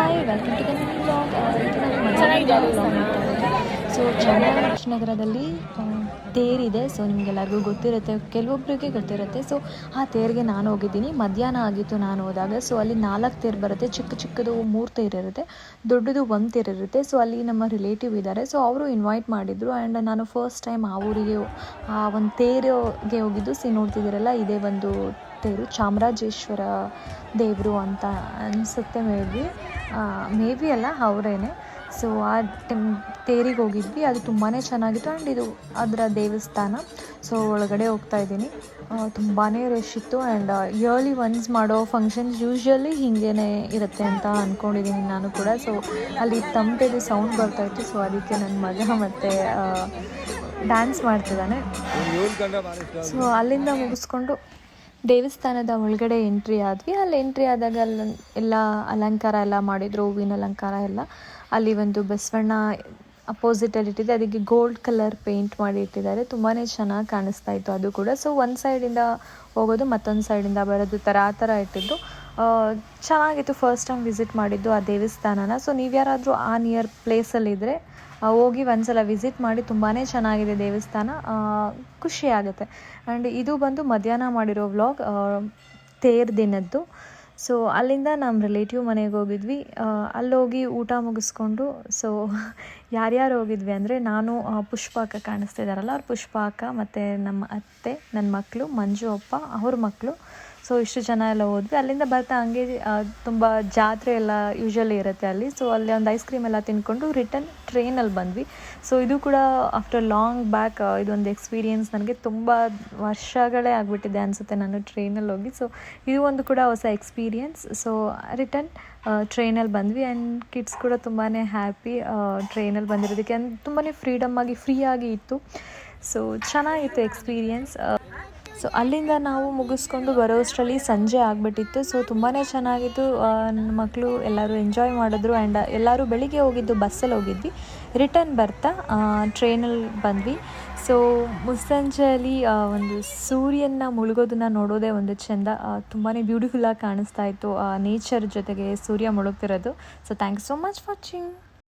Hi welcome to the mini vlog. ಇದು ನಾನು ಮಧ್ಯಾಹ್ನ ವ್ಲಾಗ್ ಮಾಡ್ತಾ ಇರೋದು. ಸೊ ಚಾಮರಾಜನಗರದಲ್ಲಿ ತೇರಿದೆ. ಸೊ ನಿಮಗೆಲ್ಲರಿಗೂ ಗೊತ್ತಿರುತ್ತೆ, ಕೆಲವೊಬ್ಬರಿಗೆ ಗೊತ್ತಿರುತ್ತೆ. ಸೊ ಆ ತೇರಿಗೆ ನಾನು ಹೋಗಿದ್ದೀನಿ. ಮಧ್ಯಾಹ್ನ ಆಗಿತ್ತು ನಾನು ಹೋದಾಗ. ಸೊ ಅಲ್ಲಿ 4 ತೇರು ಬರುತ್ತೆ. ಚಿಕ್ಕದು 3 ತೇರು ಇರುತ್ತೆ, ದೊಡ್ಡದು 1 ತೇರು ಇರುತ್ತೆ. ಸೊ ಅಲ್ಲಿ ನಮ್ಮ ರಿಲೇಟಿವ್ ಇದ್ದಾರೆ. ಸೊ ಅವರು ಇನ್ವೈಟ್ ಮಾಡಿದರು ಆ್ಯಂಡ್ ನಾನು ಫಸ್ಟ್ ಟೈಮ್ ಆ ಊರಿಗೆ ಆ ಒಂದು ತೇರಿಗೆ ಹೋಗಿದ್ದು. ನೋಡ್ತಿದ್ದೀರಲ್ಲ, ಇದೇ ಒಂದು ತೇರು ಚಾಮರಾಜೇಶ್ವರ ದೇವರು ಅಂತ ಅನಿಸುತ್ತೆ. ಮೇ ಬಿ ಅಲ್ಲ, ಅವರೇನೆ. ಸೊ ಆ ತೇರಿಗೆ ಹೋಗಿದ್ವಿ. ಅದು ತುಂಬಾ ಚೆನ್ನಾಗಿತ್ತು ಆ್ಯಂಡ್ ಇದು ಅದರ ದೇವಸ್ಥಾನ. ಸೊ ಒಳಗಡೆ ಹೋಗ್ತಾ ಇದ್ದೀನಿ. ತುಂಬಾ ರಶ್ ಇತ್ತು ಆ್ಯಂಡ್ ಇಯರ್ಲಿ ಒನ್ಸ್ ಮಾಡೋ ಫಂಕ್ಷನ್ಸ್ ಯೂಶ್ವಲಿ ಹೀಗೇ ಇರುತ್ತೆ ಅಂತ ಅಂದ್ಕೊಂಡಿದ್ದೀನಿ ನಾನು ಕೂಡ. ಸೊ ಅಲ್ಲಿ ತಮಟೆದು ಸೌಂಡ್ ಬರ್ತಾಯಿತ್ತು. ಸೊ ಅದಕ್ಕೆ ನನ್ನ ಮಗ ಮತ್ತು ಡ್ಯಾನ್ಸ್ ಮಾಡ್ತಿದ್ದಾನೆ. ಸೊ ಅಲ್ಲಿಂದ ಮುಗಿಸ್ಕೊಂಡು ದೇವಸ್ಥಾನದ ಒಳಗಡೆ ಎಂಟ್ರಿ ಆದ್ವಿ. ಅಲ್ಲಿ ಎಂಟ್ರಿ ಆದಾಗ ಎಲ್ಲ ಅಲಂಕಾರ ಎಲ್ಲ ಮಾಡಿದರು, ಹೂವಿನ ಅಲಂಕಾರ ಎಲ್ಲ. ಅಲ್ಲಿ ಒಂದು ಬಸವಣ್ಣ ಅಪೋಸಿಟಲ್ಲಿ ಇಟ್ಟಿದೆ, ಅದಕ್ಕೆ ಗೋಲ್ಡ್ ಕಲರ್ ಪೇಂಟ್ ಮಾಡಿ ಇಟ್ಟಿದ್ದಾರೆ. ತುಂಬಾ ಚೆನ್ನಾಗಿ ಕಾಣಿಸ್ತಾ ಇತ್ತು ಅದು ಕೂಡ. ಸೊ ಒಂದು ಸೈಡಿಂದ ಹೋಗೋದು, ಮತ್ತೊಂದು ಸೈಡಿಂದ ಬರೋದು ಆ ಥರ ಇಟ್ಟಿದ್ದು. ಚೆನ್ನಾಗಿತ್ತು. ಫಸ್ಟ್ ಟೈಮ್ ವಿಸಿಟ್ ಮಾಡಿದ್ದು ಆ ದೇವಸ್ಥಾನನ. ಸೊ ನೀವು ಯಾರಾದರೂ ಆ ನಿಯರ್ ಪ್ಲೇಸಲ್ಲಿದ್ದರೆ ಹೋಗಿ ಒಂದ್ಸಲ ವಿಸಿಟ್ ಮಾಡಿ. ತುಂಬಾ ಚೆನ್ನಾಗಿದೆ ದೇವಸ್ಥಾನ, ಖುಷಿ ಆಗುತ್ತೆ. ಆ್ಯಂಡ್ ಇದು ಬಂದು ಮಧ್ಯಾಹ್ನ ಮಾಡಿರೋ ವ್ಲಾಗ್, ತೇರು ದಿನದ್ದು. ಸೊ ಅಲ್ಲಿಂದ ನಮ್ಮ ರಿಲೇಟಿವ್ ಮನೆಗೆ ಹೋಗಿದ್ವಿ. ಅಲ್ಲೋಗಿ ಊಟ ಮುಗಿಸ್ಕೊಂಡು, ಸೊ ಯಾರ್ಯಾರು ಹೋಗಿದ್ವಿ ಅಂದರೆ, ನಾನು ಪುಷ್ಪಾಕ ಕಾಣಿಸ್ತಿದ್ದಾರಲ್ಲ, ಅವ್ರು ಪುಷ್ಪಾಕ ಮತ್ತು ನಮ್ಮ ಅತ್ತೆ, ನನ್ನ ಮಕ್ಕಳು ಮಂಜು ಅಪ್ಪ, ಅವ್ರ ಮಕ್ಕಳು. ಸೊ ಇಷ್ಟು ಜನ ಎಲ್ಲ ಹೋದ್ವಿ. ಅಲ್ಲಿಂದ ಬರ್ತಾ ಹಂಗೆ ತುಂಬ ಜಾತ್ರೆ ಎಲ್ಲ ಯೂಶ್ವಲಿ ಇರುತ್ತೆ ಅಲ್ಲಿ. ಸೊ ಅಲ್ಲಿ ಒಂದು ಐಸ್ ಕ್ರೀಮ್ ಎಲ್ಲ ತಿಂದ್ಕೊಂಡು ರಿಟರ್ನ್ ಟ್ರೈನಲ್ಲಿ ಬಂದ್ವಿ. ಸೊ ಇದು ಕೂಡ ಆಫ್ಟರ್ ಲಾಂಗ್ ಬ್ಯಾಕ್ ಇದೊಂದು ಎಕ್ಸ್ಪೀರಿಯೆನ್ಸ್. ನನಗೆ ತುಂಬ ವರ್ಷಗಳೇ ಆಗಿಬಿಟ್ಟಿದೆ ಅನಿಸುತ್ತೆ ನಾನು ಟ್ರೈನಲ್ಲಿ ಹೋಗಿ. ಸೊ ಇದು ಒಂದು ಕೂಡ ಹೊಸ ಎಕ್ಸ್ಪೀರಿಯೆನ್ಸ್. ಸೊ ರಿಟರ್ನ್ ಟ್ರೈನಲ್ಲಿ ಬಂದ್ವಿ ಆ್ಯಂಡ್ ಕಿಡ್ಸ್ ಕೂಡ ತುಂಬಾ ಹ್ಯಾಪಿ ಟ್ರೈನಲ್ಲಿ ಬಂದಿರೋದಕ್ಕೆ. ತುಂಬಾ ಫ್ರೀಯಾಗಿ ಇತ್ತು. ಸೊ ಚೆನ್ನಾಗಿತ್ತು ಎಕ್ಸ್ಪೀರಿಯೆನ್ಸ್. ಸೊ ಅಲ್ಲಿಂದ ನಾವು ಮುಗಿಸ್ಕೊಂಡು ಬರೋಷ್ಟರಲ್ಲಿ ಸಂಜೆ ಆಗಿಬಿಟ್ಟಿತ್ತು. ಸೊ ತುಂಬಾ ಚೆನ್ನಾಗಿತ್ತು. ನನ್ನ ಮಕ್ಕಳು ಎಲ್ಲರೂ ಎಂಜಾಯ್ ಮಾಡಿದ್ರು ಆ್ಯಂಡ್ ಎಲ್ಲರೂ ಬೆಳಿಗ್ಗೆ ಹೋಗಿದ್ದು ಬಸ್ಸಲ್ಲಿ ಹೋಗಿದ್ವಿ. ರಿಟರ್ನ್ ಬರ್ತಾ ಟ್ರೈನಲ್ಲಿ ಬಂದ್ವಿ. ಸೊ ಮುಸ್ಸಂಜೆಯಲ್ಲಿ ಒಂದು ಸೂರ್ಯನ ಮುಳುಗೋದನ್ನು ನೋಡೋದೇ ಒಂದು ಚೆಂದ. ತುಂಬಾ ಬ್ಯೂಟಿಫುಲ್ಲಾಗಿ ಕಾಣಿಸ್ತಾ ಇತ್ತು ನೇಚರ್ ಜೊತೆಗೆ ಸೂರ್ಯ ಮುಳುಗ್ತಿರೋದು. So thank you so much for watching.